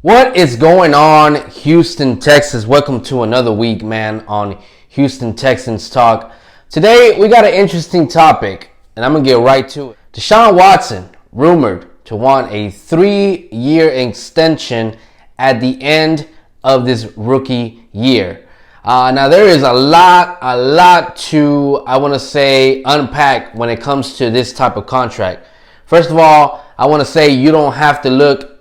What is going on, Houston, Texas? Welcome to another week, man, on Houston Texans Talk. Today, we got an interesting topic, and I'm going to get right to it. Deshaun Watson, rumored to want a 3-year extension at the end of this rookie year. Now, there is a lot to, I want to say, unpack when it comes to this type of contract. First of all, I want to say you don't have to look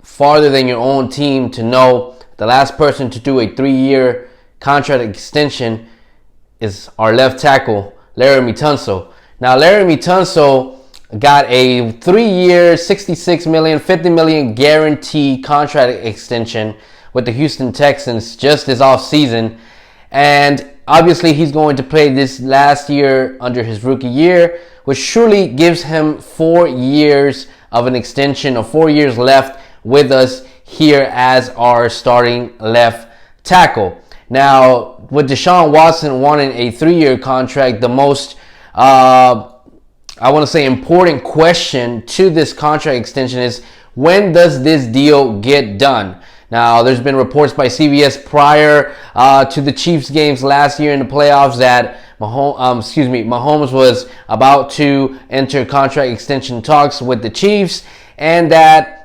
farther than your own team to know the last person to do a 3-year contract extension is our left tackle, Laremy Tunsil. Now, Laremy Tunsil got a 3-year, $66 million, $50 million guarantee contract extension with the Houston Texans just this offseason. And obviously, he's going to play this last year under his rookie year, which surely gives him 4 years of an extension, or 4 years left with us here as our starting left tackle. Now, with Deshaun Watson wanting a 3-year contract, the most, I want to say, important question to this contract extension is, when does this deal get done? Now, there's been reports by CBS prior to the Chiefs games last year in the playoffs that Mahomes was about to enter contract extension talks with the Chiefs, and that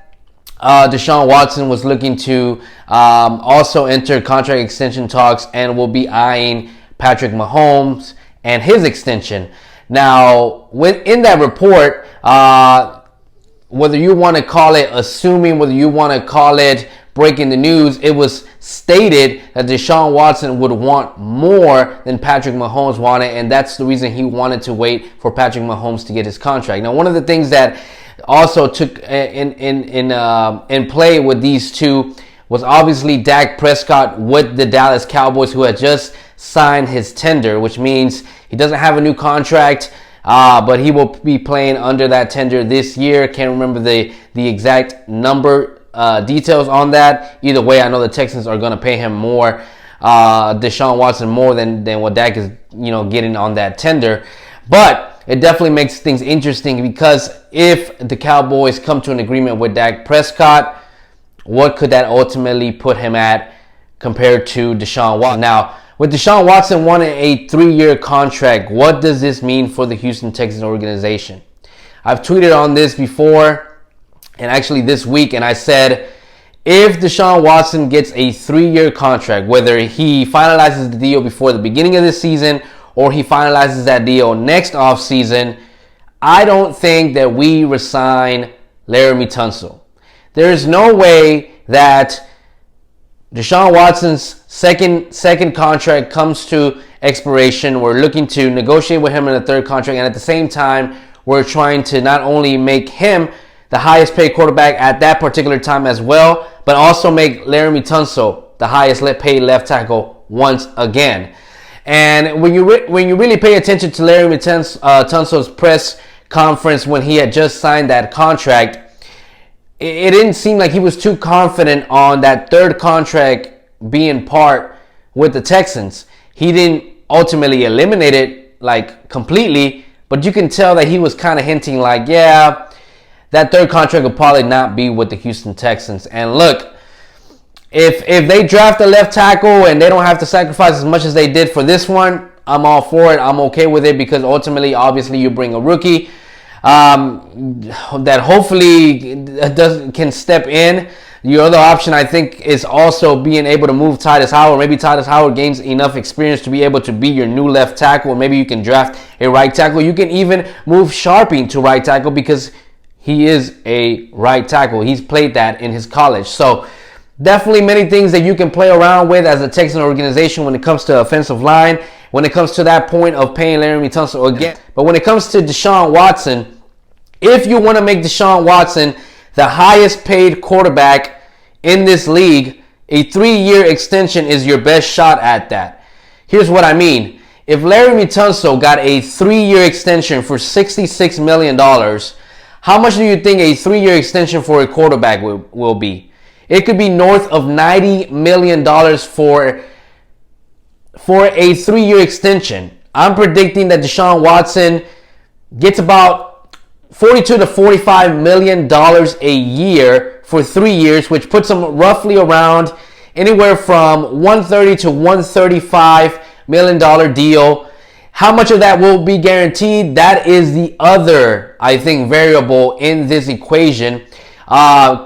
Deshaun Watson was looking to also enter contract extension talks and will be eyeing Patrick Mahomes and his extension. Now, in that report, whether you want to call it assuming, whether you want to call it breaking the news, it was stated that Deshaun Watson would want more than Patrick Mahomes wanted, and that's the reason he wanted to wait for Patrick Mahomes to get his contract. Now, one of the things that also took in play with these two was obviously Dak Prescott with the Dallas Cowboys, who had just signed his tender, which means he doesn't have a new contract, but he will be playing under that tender this year. Can't remember the exact number details on that. Either way, I know the Texans are going to pay him more, Deshaun Watson, more than what Dak is getting on that tender. But it definitely makes things interesting, because if the Cowboys come to an agreement with Dak Prescott, what could that ultimately put him at compared to Deshaun Watson? Now, with Deshaun Watson wanting a 3-year contract, what does this mean for the Houston Texans organization? I've tweeted on this before, and actually this week, and I said, if Deshaun Watson gets a 3-year contract, whether he finalizes the deal before the beginning of this season or he finalizes that deal next offseason, I don't think that we resign Laremy Tunsil. There is no way that Deshaun Watson's second contract comes to expiration. We're looking to negotiate with him in a third contract, and at the same time, we're trying to not only make him the highest paid quarterback at that particular time as well, but also make Laremy Tunsil the highest paid left tackle once again. And when you really pay attention to Laremy Tunsil's press conference when he had just signed that contract, it didn't seem like he was too confident on that third contract being part with the Texans. He didn't ultimately eliminate it like completely, but you can tell that he was kind of hinting like, yeah, that third contract will probably not be with the Houston Texans. And look, if they draft a left tackle and they don't have to sacrifice as much as they did for this one, I'm all for it. I'm okay with it, because ultimately, obviously, you bring a rookie that hopefully can step in. Your other option, I think, is also being able to move Titus Howard. Maybe Titus Howard gains enough experience to be able to be your new left tackle, or maybe you can draft a right tackle. You can even move Sharping to right tackle, because he is a right tackle. He's played that in his college. So definitely many things that you can play around with as a Texan organization when it comes to offensive line, when it comes to that point of paying Laremy Tunsil again. But when it comes to Deshaun Watson, if you want to make Deshaun Watson the highest paid quarterback in this league, a 3-year extension is your best shot at that. Here's what I mean. If Laremy Tunsil got a 3-year extension for $66 million, how much do you think a 3-year extension for a quarterback will be? It could be north of $90 million for a 3-year extension. I'm predicting that Deshaun Watson gets about $42 to $45 million a year for 3 years, which puts him roughly around anywhere from $130 to $135 million deal. How much of that will be guaranteed? That is the other, I think, variable in this equation.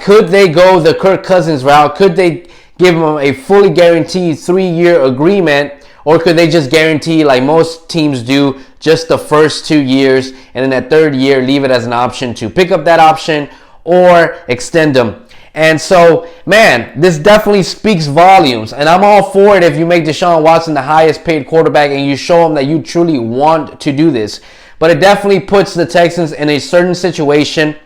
Could they go the Kirk Cousins route? Could they give him a fully guaranteed 3-year agreement? Or could they just guarantee, like most teams do, just the first 2 years, and then that 3rd year leave it as an option to pick up that option or extend them? And so, man, this definitely speaks volumes. And I'm all for it if you make Deshaun Watson the highest paid quarterback and you show him that you truly want to do this. But it definitely puts the Texans in a certain situation.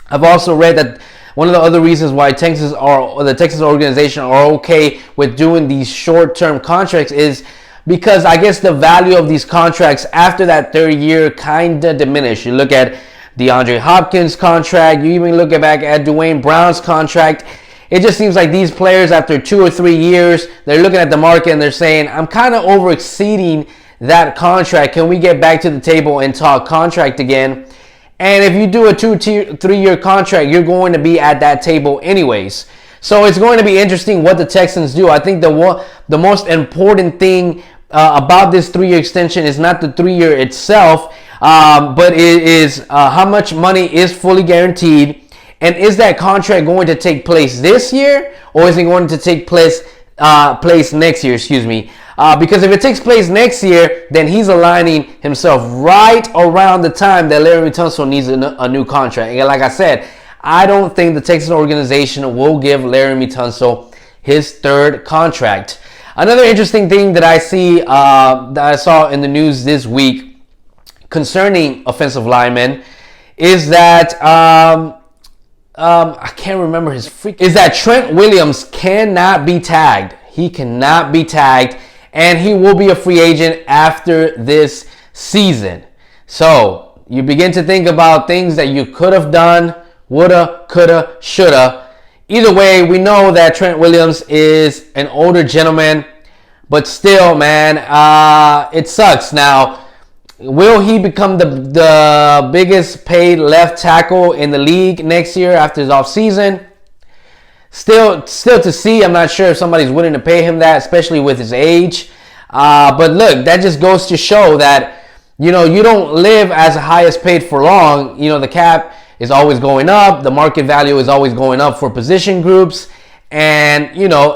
I've also read that one of the other reasons why the Texans organization are okay with doing these short-term contracts is because I guess the value of these contracts after that 3rd year kind of diminish. You look at DeAndre Hopkins' contract. You even look back at Dwayne Brown's contract. It just seems like these players, after 2 or 3 years, they're looking at the market and they're saying, I'm kind of over exceeding that contract. Can we get back to the table and talk contract again? And if you do a 2-3 year contract, you're going to be at that table anyways. So it's going to be interesting what the Texans do. I think the most important thing about this 3-year extension is not the 3-year itself, but it is how much money is fully guaranteed, and is that contract going to take place this year, or is it going to take place next year? Excuse me. Because if it takes place next year, then he's aligning himself right around the time that Laremy Tunsil needs a new contract. And like I said, I don't think the Texans organization will give Laremy Tunsil his 3rd contract. Another interesting thing that I saw in the news this week concerning offensive linemen is that I can't remember is that Trent Williams cannot be tagged. He cannot be tagged, and he will be a free agent after this season. So you begin to think about things that you could have done, woulda, coulda, shoulda. Either way, we know that Trent Williams is an older gentleman, but still, man, it sucks. Now, will he become the biggest paid left tackle in the league next year after his offseason? Still to see. I'm not sure if somebody's willing to pay him that, especially with his age. But look, that just goes to show that, you don't live as the highest paid for long. The cap is always going up. The market value is always going up for position groups. And,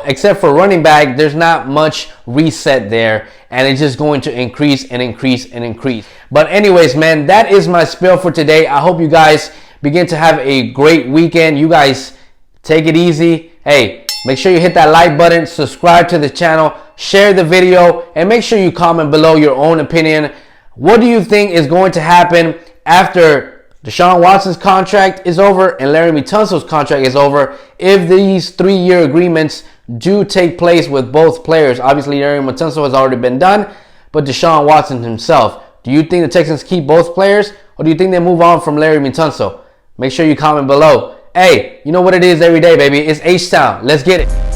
except for running back, there's not much reset there. And it's just going to increase and increase and increase. But anyways, man, that is my spiel for today. I hope you guys begin to have a great weekend. You guys take it easy. Hey, make sure you hit that like button, subscribe to the channel, share the video, and make sure you comment below your own opinion. What do you think is going to happen after Deshaun Watson's contract is over and Laremy Tunsil's contract is over if these 3-year agreements do take place with both players? Obviously, Laremy Tunsil has already been done, but Deshaun Watson himself. Do you think the Texans keep both players, or do you think they move on from Laremy Tunsil? Make sure you comment below. Hey, you know what it is every day, baby. It's H-Town. Let's get it.